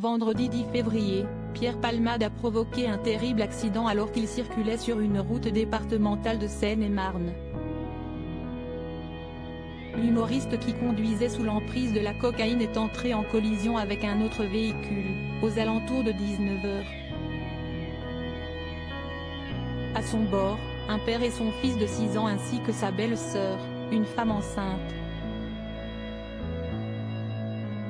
vendredi 10 février, Pierre Palmade a provoqué un terrible accident alors qu'il circulait sur une route départementale de Seine-et-Marne. L'humoriste qui conduisait sous l'emprise de la cocaïne est entré en collision avec un autre véhicule, aux alentours de 19h. À son bord, un père et son fils de 6 ans ainsi que sa belle-sœur, une femme enceinte.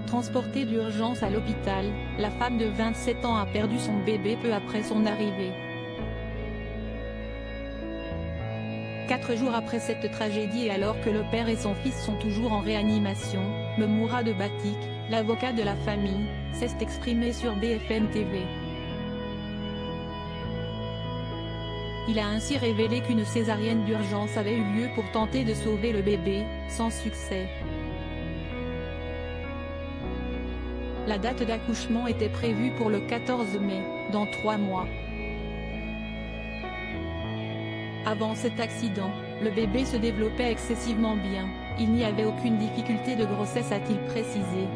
Transportée d'urgence à l'hôpital, la femme de 27 ans a perdu son bébé peu après son arrivée. 4 jours après cette tragédie et alors que le père et son fils sont toujours en réanimation, Mourad Batik, l'avocat de la famille, s'est exprimé sur BFM TV. Il a ainsi révélé qu'une césarienne d'urgence avait eu lieu pour tenter de sauver le bébé, sans succès. La date d'accouchement était prévue pour le 14 mai, dans 3 mois. Avant cet accident, le bébé se développait excessivement bien, il n'y avait aucune difficulté de grossesse a-t-il précisé.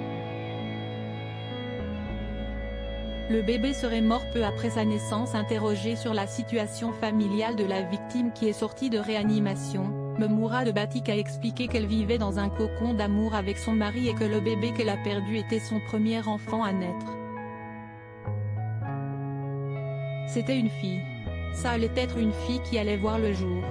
Le bébé serait mort peu après sa naissance. Interrogé sur la situation familiale de la victime qui est sortie de réanimation, Mourad Batik a expliqué qu'elle vivait dans un cocon d'amour avec son mari et que le bébé qu'elle a perdu était son premier enfant à naître. C'était une fille. Ça allait être une fille qui allait voir le jour.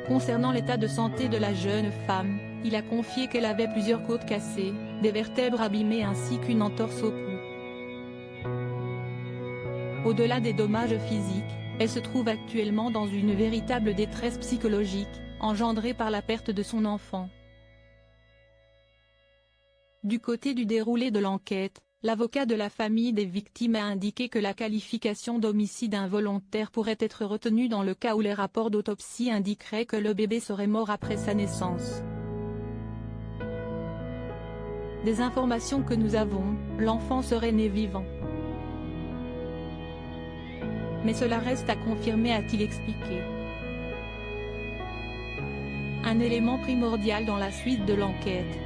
Concernant l'état de santé de la jeune femme, il a confié qu'elle avait plusieurs côtes cassées, des vertèbres abîmées ainsi qu'une entorse au cou. Au-delà des dommages physiques, elle se trouve actuellement dans une véritable détresse psychologique, engendrée par la perte de son enfant. Du côté du déroulé de l'enquête, l'avocat de la famille des victimes a indiqué que la qualification d'homicide involontaire pourrait être retenue dans le cas où les rapports d'autopsie indiqueraient que le bébé serait mort après sa naissance. Des informations que nous avons, l'enfant serait né vivant. Mais cela reste à confirmer, a-t-il expliqué. Un élément primordial dans la suite de l'enquête,